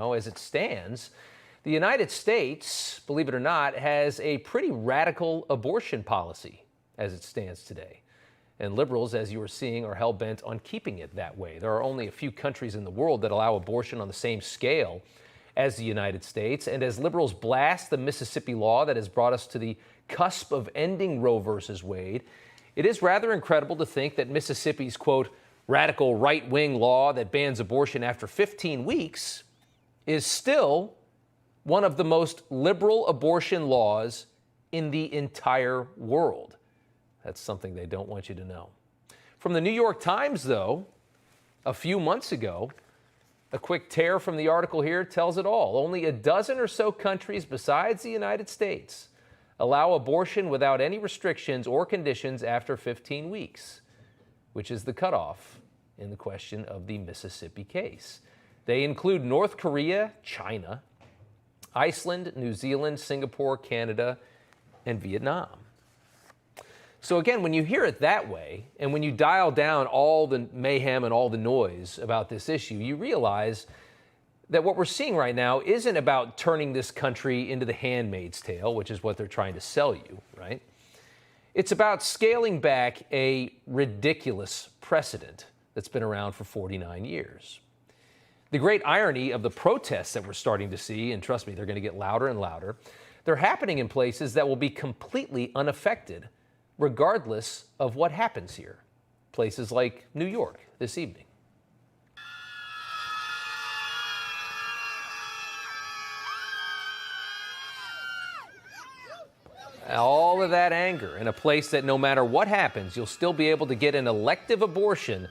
as it stands, the United States, believe it or not, has a pretty radical abortion policy as it stands today. And liberals, as you are seeing, are hell-bent on keeping it that way. There are only a few countries in the world that allow abortion on the same scale as the United States. And as liberals blast the Mississippi law that has brought us to the cusp of ending Roe versus Wade, it is rather incredible to think that Mississippi's, quote, radical right-wing law that bans abortion after 15 weeks is still one of the most liberal abortion laws in the entire world. That's something they don't want you to know. From the New York Times, though, a few months ago, a quick tear from the article here tells it all. Only a dozen or so countries besides the United States allow abortion without any restrictions or conditions after 15 weeks, which is the cutoff in the question of the Mississippi case. They include North Korea, China, Iceland, New Zealand, Singapore, Canada, and Vietnam. So again, when you hear it that way, and when you dial down all the mayhem and all the noise about this issue, you realize that what we're seeing right now isn't about turning this country into the Handmaid's Tale, which is what they're trying to sell you, right? It's about scaling back a ridiculous precedent that's been around for 49 years. The great irony of the protests that we're starting to see, and trust me, they're going to get louder and louder, they're happening in places that will be completely unaffected regardless of what happens here. Places like New York this evening. All of that anger in a place that no matter what happens, you'll still be able to get an elective abortion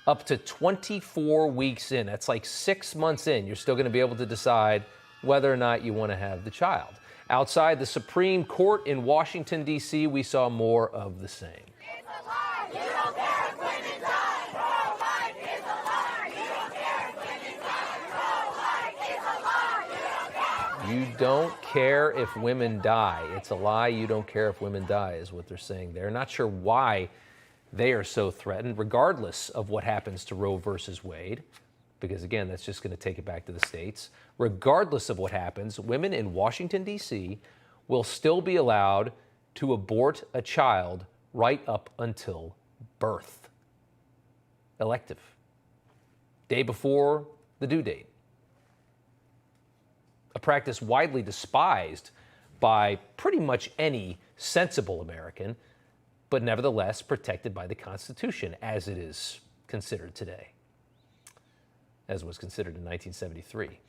up to 24 weeks in. That's like 6 months in. You're still going to be able to decide whether or not you want to have the child. Outside the Supreme Court in Washington, D.C., we saw more of the same. It's a lie. You don't care if women die. Pro-life is a lie. You don't care if women die. Pro-life is a lie. You don't care if women die. You don't care if women die. It's a lie. You don't care if women die is what they're saying there. Not sure why they are so threatened, regardless of what happens to Roe versus Wade, because again, that's just going to take it back to the states. Regardless of what happens, women in Washington, D.C. will still be allowed to abort a child right up until birth. Elective. Day before the due date. A practice widely despised by pretty much any sensible American, but nevertheless protected by the Constitution as it is considered today, as was considered in 1973.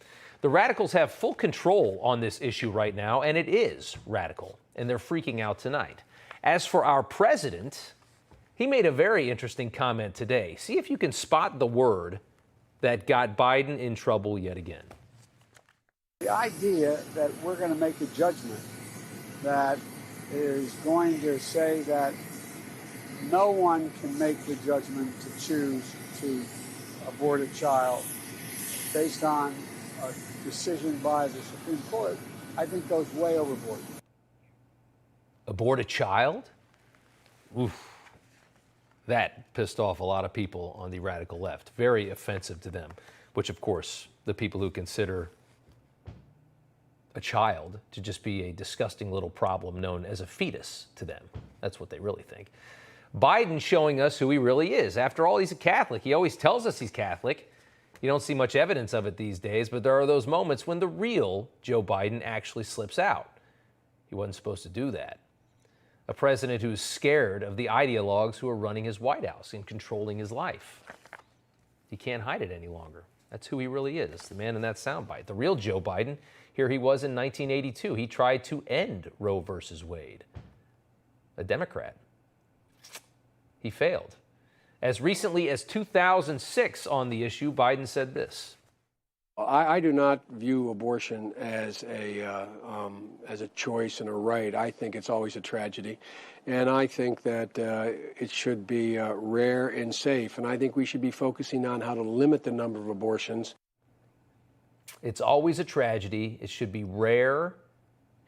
The radicals have full control on this issue right now, and it is radical, and they're freaking out tonight. As for our president, he made a very interesting comment today. See if you can spot the word that got Biden in trouble yet again. The idea that we're going to make a judgment that is going to say that no one can make the judgment to choose to abort a child based on a decision by the Supreme Court, I think goes way overboard. Abort a child? Oof. That pissed off a lot of people on the radical left. Very offensive to them, which of course, the people who consider a child to just be a disgusting little problem known as a fetus to them. That's what they really think. Biden showing us who he really is. After all, he's a Catholic. He always tells us he's Catholic. You don't see much evidence of it these days, but there are those moments when the real Joe Biden actually slips out. He wasn't supposed to do that. A president who's scared of the ideologues who are running his White House and controlling his life. He can't hide it any longer. That's who he really is, the man in that soundbite. The real Joe Biden, here he was in 1982. He tried to end Roe versus Wade. A Democrat. He failed. As recently as 2006 on the issue, Biden said this. I do not view abortion as a choice and a right. I think it's always a tragedy. And I think that it should be rare and safe. And I think we should be focusing on how to limit the number of abortions. It's always a tragedy. It should be rare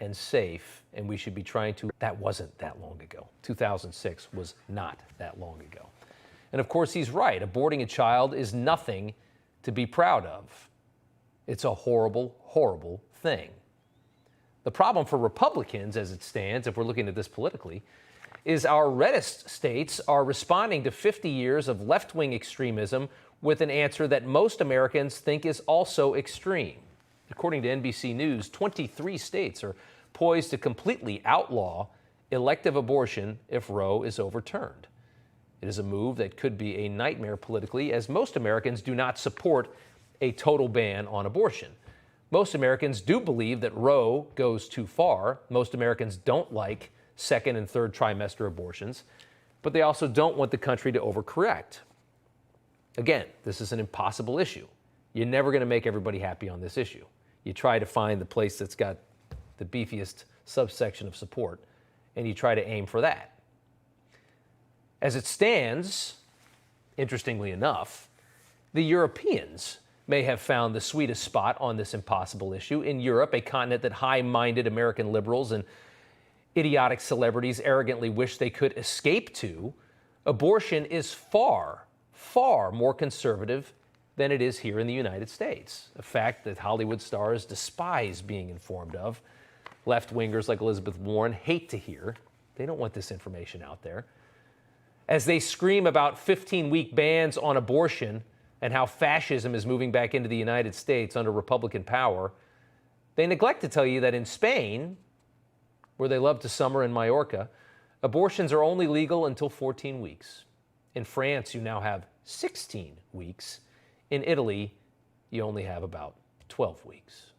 and safe. And we should be trying to. That wasn't that long ago. 2006 was not that long ago. And of course, he's right. Aborting a child is nothing to be proud of. It's a horrible, horrible thing. The problem for Republicans, as it stands, if we're looking at this politically, is our reddest states are responding to 50 years of left-wing extremism with an answer that most Americans think is also extreme. According to NBC News, 23 states are poised to completely outlaw elective abortion if Roe is overturned. It is a move that could be a nightmare politically, as most Americans do not support a total ban on abortion. Most Americans do believe that Roe goes too far. Most Americans don't like second and third trimester abortions, but they also don't want the country to overcorrect. Again, this is an impossible issue. You're never going to make everybody happy on this issue. You try to find the place that's got the beefiest subsection of support, and you try to aim for that. As it stands, interestingly enough, the Europeans may have found the sweetest spot on this impossible issue. In Europe, a continent that high-minded American liberals and idiotic celebrities arrogantly wish they could escape to, abortion is far, far more conservative than it is here in the United States, a fact that Hollywood stars despise being informed of. Left-wingers like Elizabeth Warren hate to hear. They don't want this information out there. As they scream about 15-week bans on abortion and how fascism is moving back into the United States under Republican power, they neglect to tell you that in Spain, where they love to summer in Mallorca, abortions are only legal until 14 weeks. In France, you now have 16 weeks. In Italy, you only have about 12 weeks.